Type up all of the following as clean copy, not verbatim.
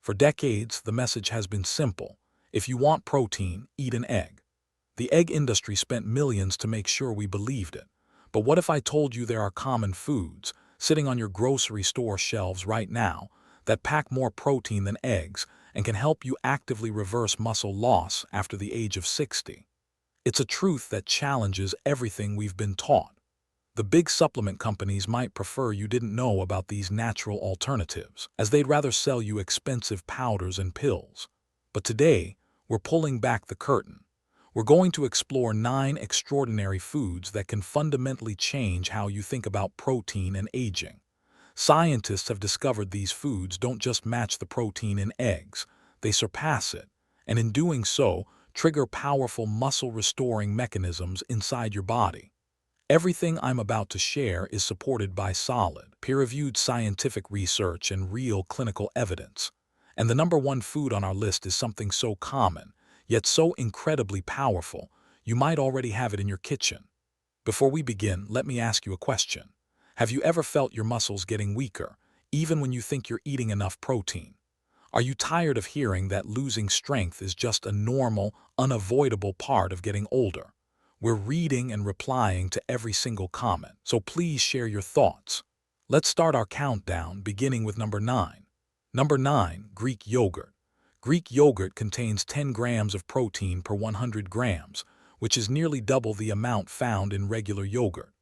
For decades, the message has been simple. If you want protein, eat an egg. The egg industry spent millions to make sure we believed it. But what if I told you there are common foods, sitting on your grocery store shelves right now, that pack more protein than eggs and can help you actively reverse muscle loss after the age of 60? It's a truth that challenges everything we've been taught. The big supplement companies might prefer you didn't know about these natural alternatives, as they'd rather sell you expensive powders and pills. But today, we're pulling back the curtain. We're going to explore 9 extraordinary foods that can fundamentally change how you think about protein and aging. Scientists have discovered these foods don't just match the protein in eggs, they surpass it, and in doing so, trigger powerful muscle-restoring mechanisms inside your body. Everything I'm about to share is supported by solid, peer-reviewed scientific research and real clinical evidence. And the number one food on our list is something so common, yet so incredibly powerful, you might already have it in your kitchen. Before we begin, let me ask you a question. Have you ever felt your muscles getting weaker, even when you think you're eating enough protein? Are you tired of hearing that losing strength is just a normal, unavoidable part of getting older? We're reading and replying to every single comment, so please share your thoughts. Let's start our countdown, beginning with number 9. Number 9, Greek yogurt. Greek yogurt contains 10 grams of protein per 100 grams, which is nearly double the amount found in regular yogurt.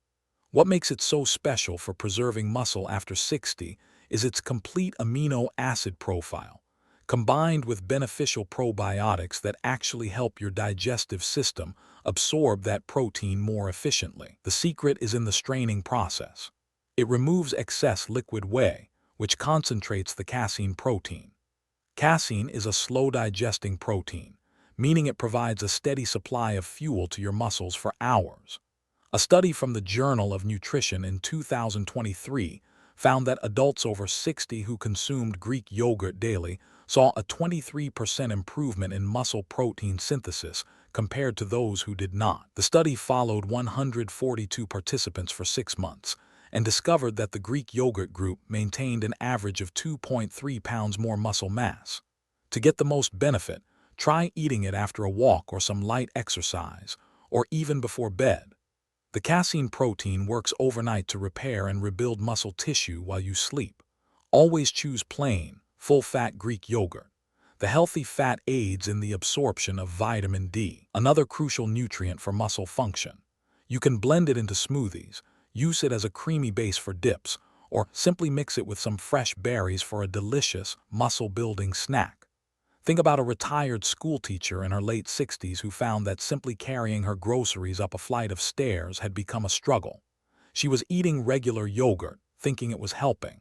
What makes it so special for preserving muscle after 60 is its complete amino acid profile, combined with beneficial probiotics that actually help your digestive system absorb that protein more efficiently. The secret is in the straining process. It removes excess liquid whey, which concentrates the casein protein. Casein is a slow-digesting protein, meaning it provides a steady supply of fuel to your muscles for hours. A study from the Journal of Nutrition in 2023 found that adults over 60 who consumed Greek yogurt daily saw a 23% improvement in muscle protein synthesis compared to those who did not. The study followed 142 participants for 6 months and discovered that the Greek yogurt group maintained an average of 2.3 pounds more muscle mass. To get the most benefit, try eating it after a walk or some light exercise, or even before bed. The casein protein works overnight to repair and rebuild muscle tissue while you sleep. Always choose plain, full-fat Greek yogurt. The healthy fat aids in the absorption of vitamin D, another crucial nutrient for muscle function. You can blend it into smoothies, use it as a creamy base for dips, or simply mix it with some fresh berries for a delicious, muscle-building snack. Think about a retired schoolteacher in her late 60s who found that simply carrying her groceries up a flight of stairs had become a struggle. She was eating regular yogurt, thinking it was helping.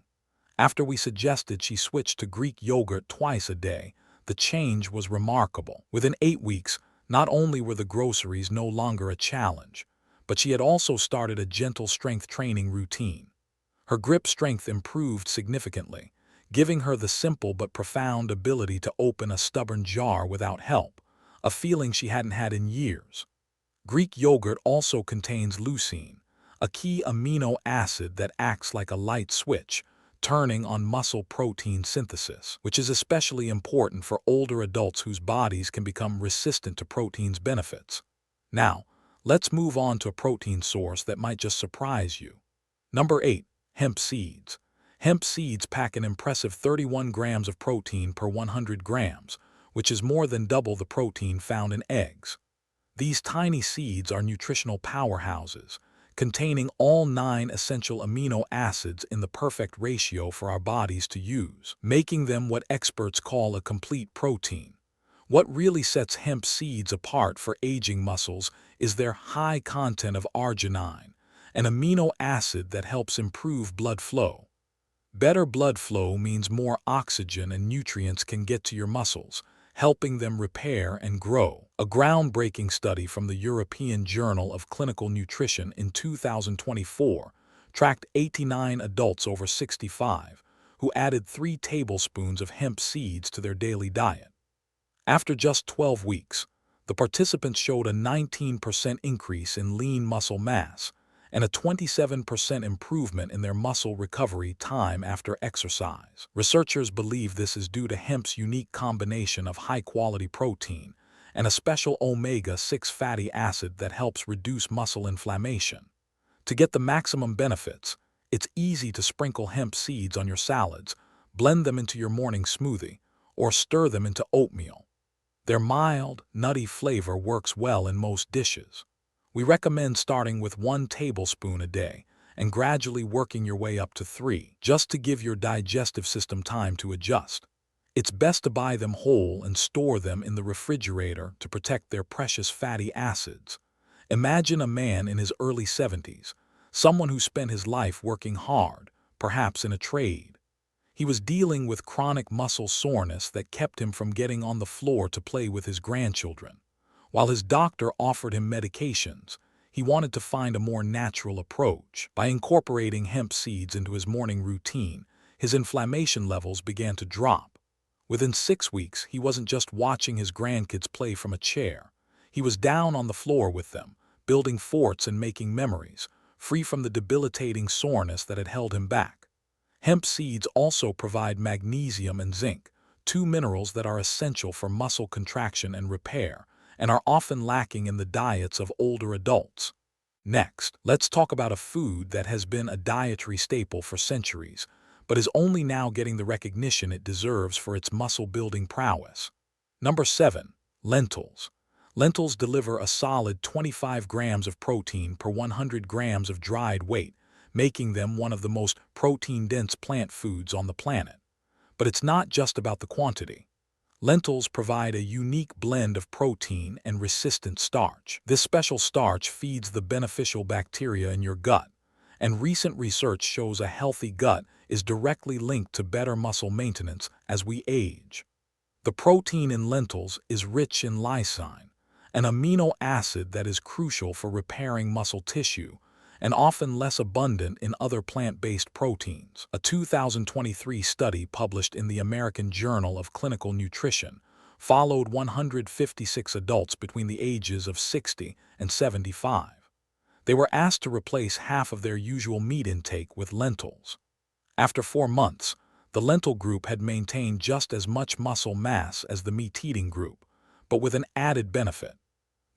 After we suggested she switch to Greek yogurt twice a day, the change was remarkable. Within 8 weeks, not only were the groceries no longer a challenge, but she had also started a gentle strength training routine. Her grip strength improved significantly, giving her the simple but profound ability to open a stubborn jar without help, a feeling she hadn't had in years. Greek yogurt also contains leucine, a key amino acid that acts like a light switch, turning on muscle protein synthesis, which is especially important for older adults whose bodies can become resistant to protein's benefits. Now, let's move on to a protein source that might just surprise you. Number 8, hemp seeds. Hemp seeds pack an impressive 31 grams of protein per 100 grams, which is more than double the protein found in eggs. These tiny seeds are nutritional powerhouses, containing all 9 essential amino acids in the perfect ratio for our bodies to use, making them what experts call a complete protein. What really sets hemp seeds apart for aging muscles is their high content of arginine, an amino acid that helps improve blood flow. Better blood flow means more oxygen and nutrients can get to your muscles, helping them repair and grow. A groundbreaking study from the European Journal of Clinical Nutrition in 2024 tracked 89 adults over 65 who added 3 tablespoons of hemp seeds to their daily diet. After just 12 weeks, the participants showed a 19% increase in lean muscle mass and a 27% improvement in their muscle recovery time after exercise. Researchers believe this is due to hemp's unique combination of high-quality protein and a special omega-6 fatty acid that helps reduce muscle inflammation. To get the maximum benefits, it's easy to sprinkle hemp seeds on your salads, blend them into your morning smoothie, or stir them into oatmeal. Their mild, nutty flavor works well in most dishes. We recommend starting with 1 tablespoon a day and gradually working your way up to 3, just to give your digestive system time to adjust. It's best to buy them whole and store them in the refrigerator to protect their precious fatty acids. Imagine a man in his early 70s, someone who spent his life working hard, perhaps in a trade. He was dealing with chronic muscle soreness that kept him from getting on the floor to play with his grandchildren. While his doctor offered him medications, he wanted to find a more natural approach. By incorporating hemp seeds into his morning routine, his inflammation levels began to drop. Within 6 weeks, he wasn't just watching his grandkids play from a chair. He was down on the floor with them, building forts and making memories, free from the debilitating soreness that had held him back. Hemp seeds also provide magnesium and zinc, 2 minerals that are essential for muscle contraction and repair, and are often lacking in the diets of older adults. Next, let's talk about a food that has been a dietary staple for centuries, but is only now getting the recognition it deserves for its muscle-building prowess. Number 7. Lentils. Lentils deliver a solid 25 grams of protein per 100 grams of dried weight, making them one of the most protein-dense plant foods on the planet. But it's not just about the quantity. Lentils provide a unique blend of protein and resistant starch. This special starch feeds the beneficial bacteria in your gut, and recent research shows a healthy gut is directly linked to better muscle maintenance as we age. The protein in lentils is rich in lysine, an amino acid that is crucial for repairing muscle tissue, and often less abundant in other plant-based proteins. A 2023 study published in the American Journal of Clinical Nutrition followed 156 adults between the ages of 60 and 75. They were asked to replace half of their usual meat intake with lentils. After 4 months, the lentil group had maintained just as much muscle mass as the meat-eating group, but with an added benefit.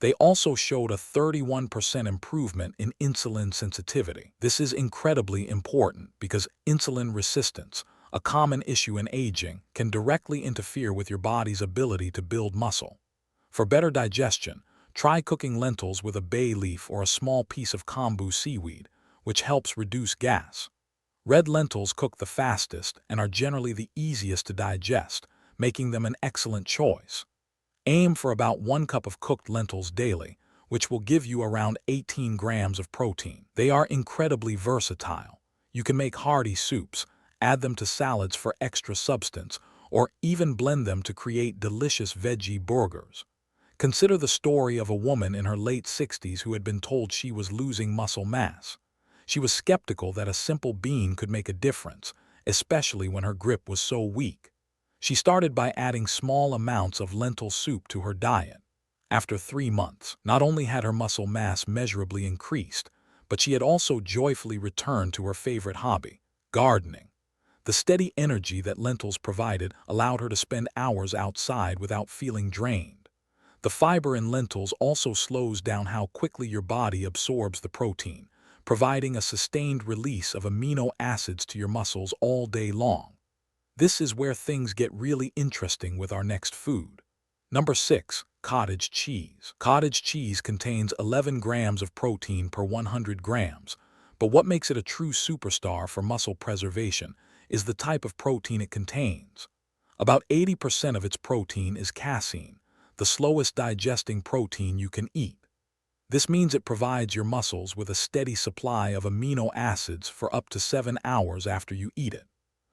They also showed a 31% improvement in insulin sensitivity. This is incredibly important because insulin resistance, a common issue in aging, can directly interfere with your body's ability to build muscle. For better digestion, try cooking lentils with a bay leaf or a small piece of kombu seaweed, which helps reduce gas. Red lentils cook the fastest and are generally the easiest to digest, making them an excellent choice. Aim for about 1 cup of cooked lentils daily, which will give you around 18 grams of protein. They are incredibly versatile. You can make hearty soups, add them to salads for extra substance, or even blend them to create delicious veggie burgers. Consider the story of a woman in her late 60s who had been told she was losing muscle mass. She was skeptical that a simple bean could make a difference, especially when her grip was so weak. She started by adding small amounts of lentil soup to her diet. After 3 months, not only had her muscle mass measurably increased, but she had also joyfully returned to her favorite hobby, gardening. The steady energy that lentils provided allowed her to spend hours outside without feeling drained. The fiber in lentils also slows down how quickly your body absorbs the protein, providing a sustained release of amino acids to your muscles all day long. This is where things get really interesting with our next food. Number 6. Cottage cheese. Cottage cheese contains 11 grams of protein per 100 grams, but what makes it a true superstar for muscle preservation is the type of protein it contains. About 80% of its protein is casein, the slowest digesting protein you can eat. This means it provides your muscles with a steady supply of amino acids for up to 7 hours after you eat it.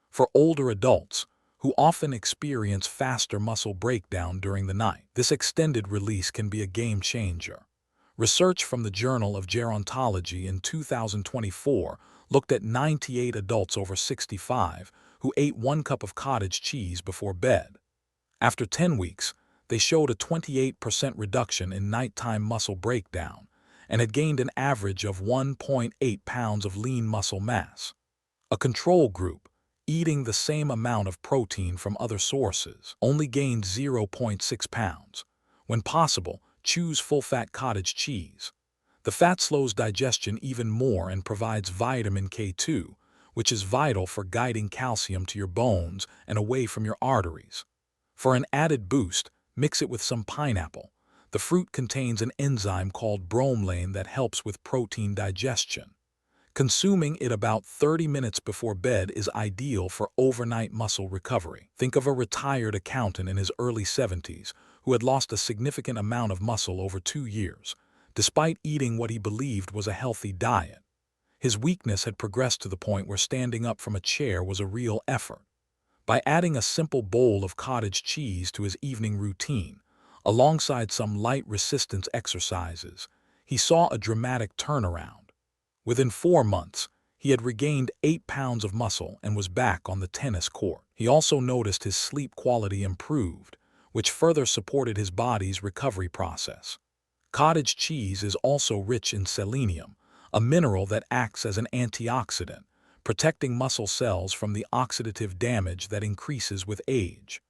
For older adults, who often experience faster muscle breakdown during the night, this extended release can be a game changer. Research from the Journal of Gerontology in 2024 looked at 98 adults over 65 who ate 1 cup of cottage cheese before bed. After 10 weeks, they showed a 28% reduction in nighttime muscle breakdown and had gained an average of 1.8 pounds of lean muscle mass. A control group, eating the same amount of protein from other sources, only gained 0.6 pounds. When possible, choose full-fat cottage cheese. The fat slows digestion even more and provides vitamin K2, which is vital for guiding calcium to your bones and away from your arteries. For an added boost, mix it with some pineapple. The fruit contains an enzyme called bromelain that helps with protein digestion. Consuming it about 30 minutes before bed is ideal for overnight muscle recovery. Think of a retired accountant in his early 70s who had lost a significant amount of muscle over 2 years, despite eating what he believed was a healthy diet. His weakness had progressed to the point where standing up from a chair was a real effort. By adding a simple bowl of cottage cheese to his evening routine, alongside some light resistance exercises, he saw a dramatic turnaround. Within 4 months, he had regained 8 pounds of muscle and was back on the tennis court. He also noticed his sleep quality improved, which further supported his body's recovery process. Cottage cheese is also rich in selenium, a mineral that acts as an antioxidant, protecting muscle cells from the oxidative damage that increases with age.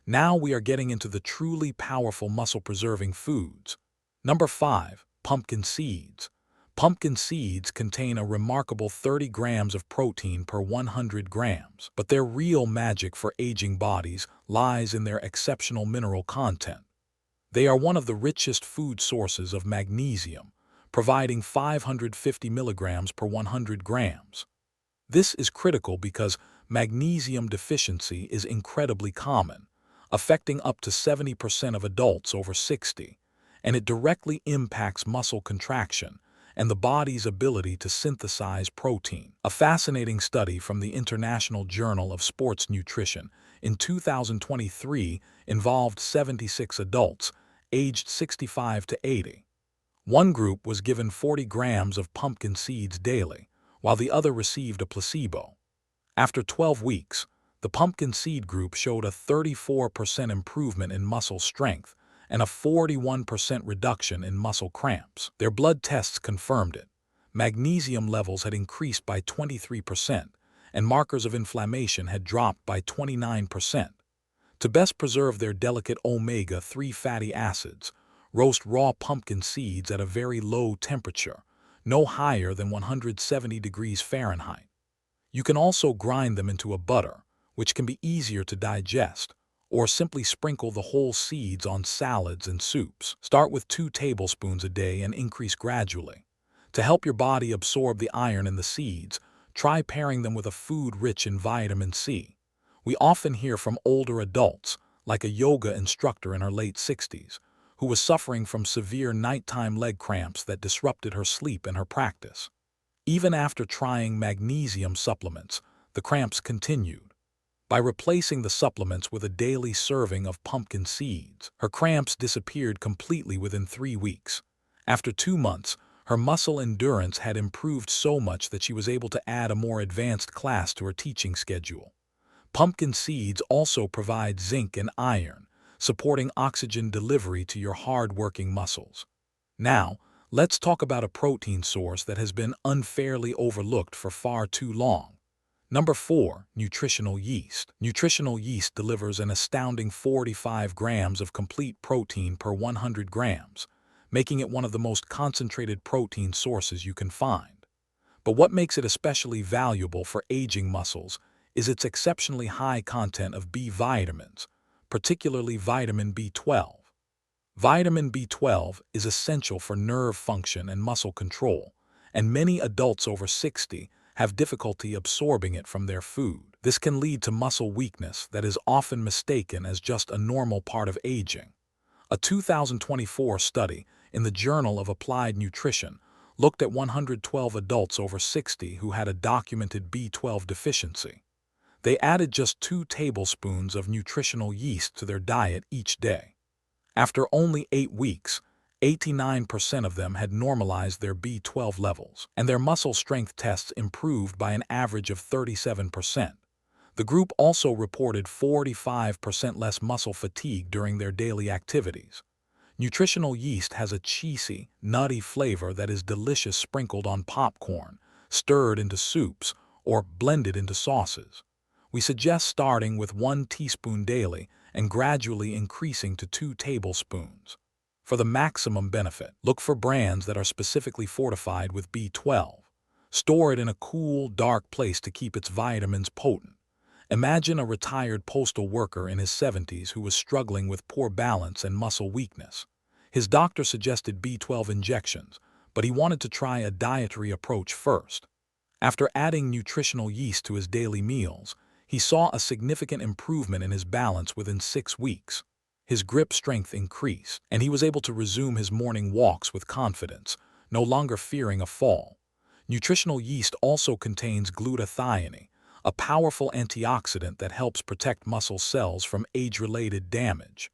Now we are getting into the truly powerful muscle-preserving foods. Number 5. Pumpkin seeds. Pumpkin seeds contain a remarkable 30 grams of protein per 100 grams, but their real magic for aging bodies lies in their exceptional mineral content. They are one of the richest food sources of magnesium, providing 550 milligrams per 100 grams. This is critical because magnesium deficiency is incredibly common, affecting up to 70% of adults over 60, and it directly impacts muscle contraction and the body's ability to synthesize protein. A fascinating study from the International Journal of Sports Nutrition in 2023 involved 76 adults aged 65 to 80. One group was given 40 grams of pumpkin seeds daily, while the other received a placebo. After 12 weeks, the pumpkin seed group showed a 34% improvement in muscle strength and a 41% reduction in muscle cramps. Their blood tests confirmed it. Magnesium levels had increased by 23%, and markers of inflammation had dropped by 29%. To best preserve their delicate omega-3 fatty acids, roast raw pumpkin seeds at a very low temperature, no higher than 170 degrees Fahrenheit. You can also grind them into a butter, which can be easier to digest, or simply sprinkle the whole seeds on salads and soups. Start with 2 tablespoons a day and increase gradually. To help your body absorb the iron in the seeds, try pairing them with a food rich in vitamin C. We often hear from older adults, like a yoga instructor in her late 60s, who was suffering from severe nighttime leg cramps that disrupted her sleep and her practice. Even after trying magnesium supplements, the cramps continued. By replacing the supplements with a daily serving of pumpkin seeds, her cramps disappeared completely within 3 weeks. After 2 months, her muscle endurance had improved so much that she was able to add a more advanced class to her teaching schedule. Pumpkin seeds also provide zinc and iron, supporting oxygen delivery to your hard-working muscles. Now, let's talk about a protein source that has been unfairly overlooked for far too long. Number 4. Nutritional yeast. Nutritional yeast delivers an astounding 45 grams of complete protein per 100 grams, making it one of the most concentrated protein sources you can find. But what makes it especially valuable for aging muscles is its exceptionally high content of B vitamins, particularly vitamin B12. Vitamin B12 is essential for nerve function and muscle control, and many adults over 60 have difficulty absorbing it from their food. This can lead to muscle weakness that is often mistaken as just a normal part of aging. A 2024 study in the Journal of Applied Nutrition looked at 112 adults over 60 who had a documented B12 deficiency. They added just 2 tablespoons of nutritional yeast to their diet each day. After only 8 weeks, 89% of them had normalized their B12 levels, and their muscle strength tests improved by an average of 37%. The group also reported 45% less muscle fatigue during their daily activities. Nutritional yeast has a cheesy, nutty flavor that is delicious sprinkled on popcorn, stirred into soups, or blended into sauces. We suggest starting with 1 teaspoon daily and gradually increasing to 2 tablespoons. For the maximum benefit, look for brands that are specifically fortified with B12. Store it in a cool, dark place to keep its vitamins potent. Imagine a retired postal worker in his 70s who was struggling with poor balance and muscle weakness. His doctor suggested B12 injections, but he wanted to try a dietary approach first. After adding nutritional yeast to his daily meals, he saw a significant improvement in his balance within 6 weeks. His grip strength increased, and he was able to resume his morning walks with confidence, no longer fearing a fall. Nutritional yeast also contains glutathione, a powerful antioxidant that helps protect muscle cells from age-related damage.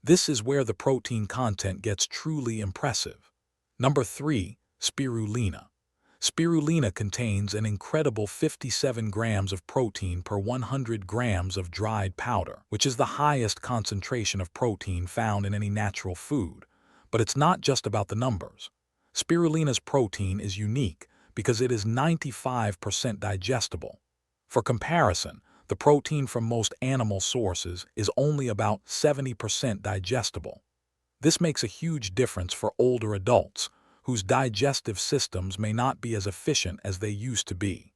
This is where the protein content gets truly impressive. Number 3. Spirulina. Spirulina contains an incredible 57 grams of protein per 100 grams of dried powder, which is the highest concentration of protein found in any natural food. But it's not just about the numbers. Spirulina's protein is unique because it is 95% digestible. For comparison, the protein from most animal sources is only about 70% digestible. This makes a huge difference for older adults, whose digestive systems may not be as efficient as they used to be.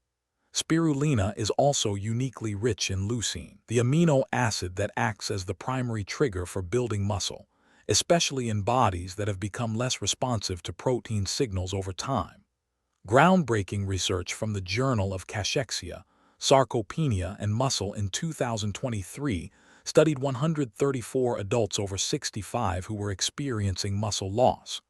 Spirulina is also uniquely rich in leucine, the amino acid that acts as the primary trigger for building muscle, especially in bodies that have become less responsive to protein signals over time. Groundbreaking research from the Journal of Cachexia, Sarcopenia and Muscle in 2023 studied 134 adults over 65 who were experiencing muscle loss.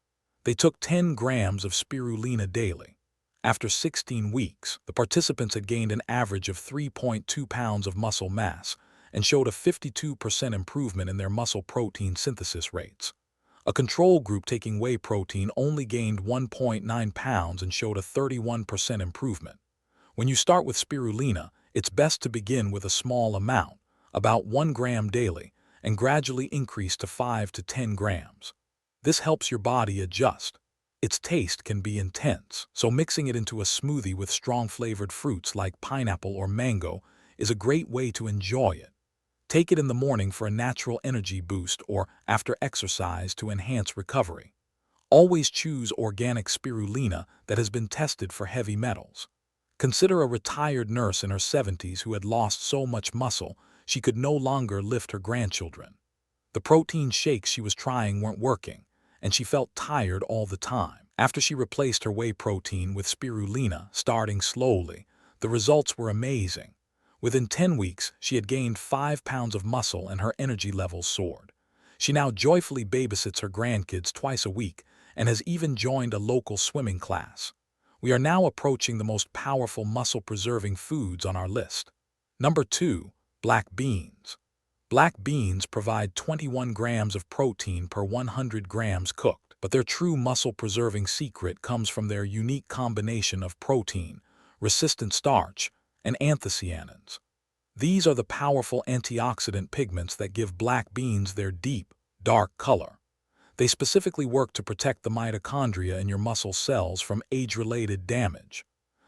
They took 10 grams of spirulina daily. After 16 weeks, the participants had gained an average of 3.2 pounds of muscle mass and showed a 52% improvement in their muscle protein synthesis rates. A control group taking whey protein only gained 1.9 pounds and showed a 31% improvement. When you start with spirulina, it's best to begin with a small amount, about 1 gram daily, and gradually increase to 5 to 10 grams. This helps your body adjust. Its taste can be intense, so mixing it into a smoothie with strong flavored fruits like pineapple or mango is a great way to enjoy it. Take it in the morning for a natural energy boost or after exercise to enhance recovery. Always choose organic spirulina that has been tested for heavy metals. Consider a retired nurse in her 70s who had lost so much muscle she could no longer lift her grandchildren. The protein shakes she was trying weren't working, and she felt tired all the time. After she replaced her whey protein with spirulina, starting slowly, the results were amazing. Within 10 weeks, she had gained 5 pounds of muscle and her energy levels soared. She now joyfully babysits her grandkids twice a week and has even joined a local swimming class. We are now approaching the most powerful muscle-preserving foods on our list. Number 2. Black beans. Black beans provide 21 grams of protein per 100 grams cooked, but their true muscle-preserving secret comes from their unique combination of protein, resistant starch, and anthocyanins. These are the powerful antioxidant pigments that give black beans their deep, dark color. They specifically work to protect the mitochondria in your muscle cells from age-related damage.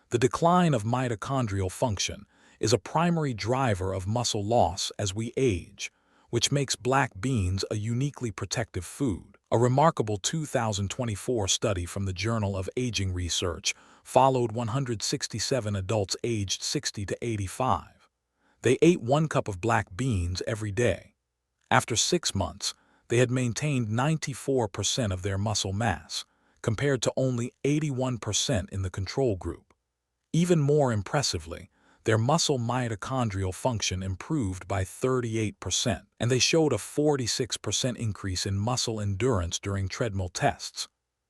The decline of mitochondrial function is a primary driver of muscle loss as we age, which makes black beans a uniquely protective food. A remarkable 2024 study from the Journal of Aging Research followed 167 adults aged 60 to 85. They ate 1 cup of black beans every day. After 6 months, they had maintained 94% of their muscle mass, compared to only 81% in the control group. Even more impressively, their muscle mitochondrial function improved by 38%, and they showed a 46% increase in muscle endurance during treadmill tests.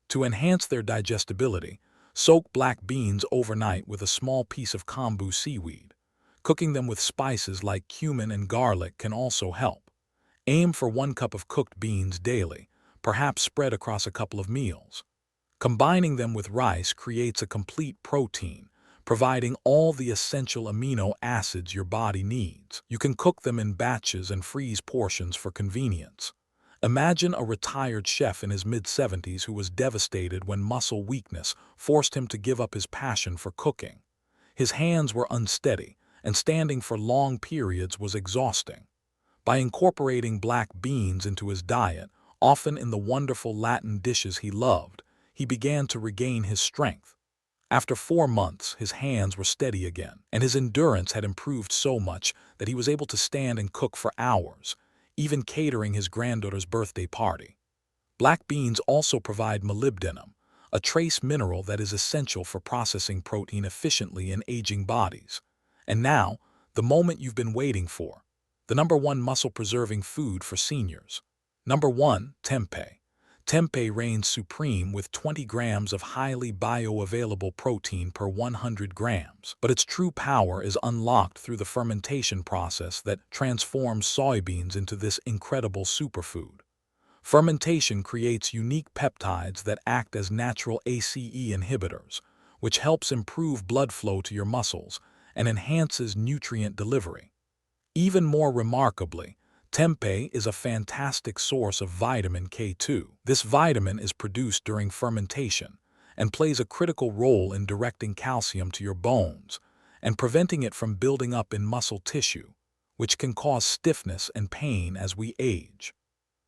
To enhance their digestibility, soak black beans overnight with a small piece of kombu seaweed. Cooking them with spices like cumin and garlic can also help. Aim for 1 cup of cooked beans daily, perhaps spread across a couple of meals. Combining them with rice creates a complete protein, providing all the essential amino acids your body needs. You can cook them in batches and freeze portions for convenience. Imagine a retired chef in his mid-70s who was devastated when muscle weakness forced him to give up his passion for cooking. His hands were unsteady, and standing for long periods was exhausting. By incorporating black beans into his diet, often in the wonderful Latin dishes he loved, he began to regain his strength. After 4 months, his hands were steady again, and his endurance had improved so much that he was able to stand and cook for hours, even catering his granddaughter's birthday party. Black beans also provide molybdenum, a trace mineral that is essential for processing protein efficiently in aging bodies. And now, the moment you've been waiting for, the #1 muscle-preserving food for seniors. Number 1. Tempeh. Tempeh reigns supreme with 20 grams of highly bioavailable protein per 100 grams, but its true power is unlocked through the fermentation process that transforms soybeans into this incredible superfood. Fermentation creates unique peptides that act as natural ACE inhibitors, which helps improve blood flow to your muscles and enhances nutrient delivery. Even more remarkably, tempeh is a fantastic source of vitamin K2. This vitamin is produced during fermentation and plays a critical role in directing calcium to your bones and preventing it from building up in muscle tissue, which can cause stiffness and pain as we age.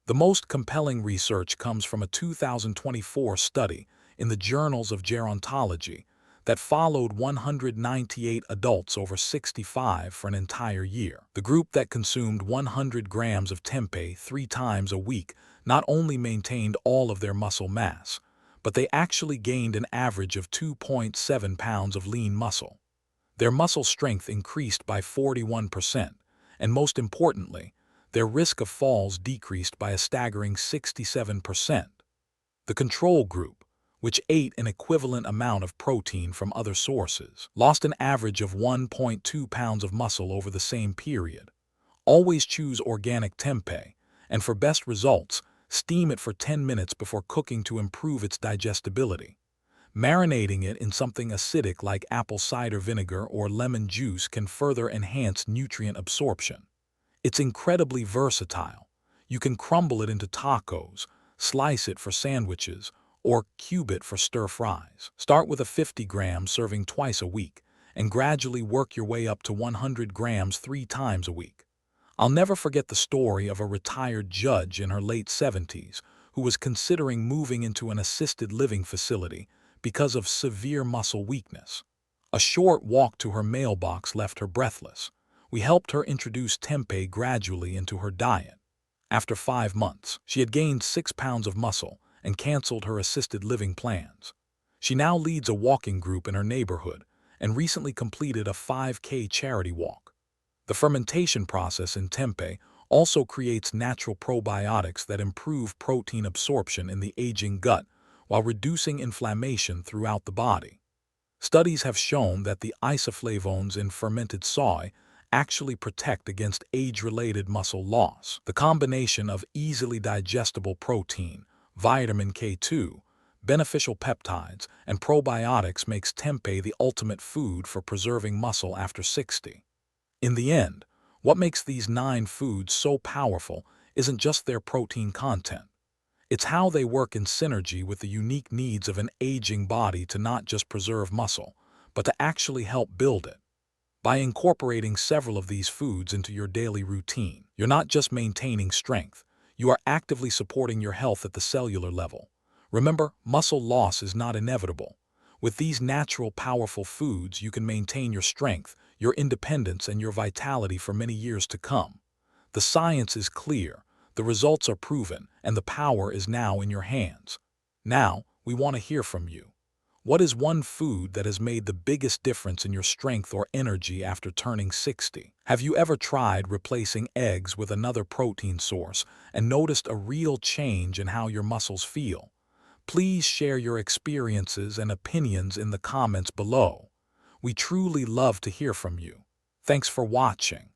The most compelling research comes from a 2024 study in the Journals of Gerontology that followed 198 adults over 65 for an entire year. The group that consumed 100 grams of tempeh 3 times a week not only maintained all of their muscle mass, but they actually gained an average of 2.7 pounds of lean muscle. Their muscle strength increased by 41%, and most importantly, their risk of falls decreased by a staggering 67%. The control group, which ate an equivalent amount of protein from other sources, lost an average of 1.2 pounds of muscle over the same period. Always choose organic tempeh, and for best results, steam it for 10 minutes before cooking to improve its digestibility. Marinating it in something acidic like apple cider vinegar or lemon juice can further enhance nutrient absorption. It's incredibly versatile. You can crumble it into tacos, slice it for sandwiches, or cube it for stir-fries. Start with a 50-gram serving twice a week, and gradually work your way up to 100 grams 3 times a week. I'll never forget the story of a retired judge in her late 70s who was considering moving into an assisted living facility because of severe muscle weakness. A short walk to her mailbox left her breathless. We helped her introduce tempeh gradually into her diet. After 5 months, she had gained 6 pounds of muscle and canceled her assisted living plans. She now leads a walking group in her neighborhood and recently completed a 5K charity walk. The fermentation process in tempeh also creates natural probiotics that improve protein absorption in the aging gut while reducing inflammation throughout the body. Studies have shown that the isoflavones in fermented soy actually protect against age-related muscle loss. The combination of easily digestible protein, vitamin K2, beneficial peptides, and probiotics makes tempeh the ultimate food for preserving muscle after 60. In the end, what makes these 9 foods so powerful isn't just their protein content. It's how they work in synergy with the unique needs of an aging body to not just preserve muscle, but to actually help build it. By incorporating several of these foods into your daily routine, you're not just maintaining strength, you are actively supporting your health at the cellular level. Remember, muscle loss is not inevitable. With these natural, powerful foods, you can maintain your strength, your independence, and your vitality for many years to come. The science is clear, the results are proven, and the power is now in your hands. Now, we want to hear from you. What is one food that has made the biggest difference in your strength or energy after turning 60? Have you ever tried replacing eggs with another protein source and noticed a real change in how your muscles feel? Please share your experiences and opinions in the comments below. We truly love to hear from you. Thanks for watching.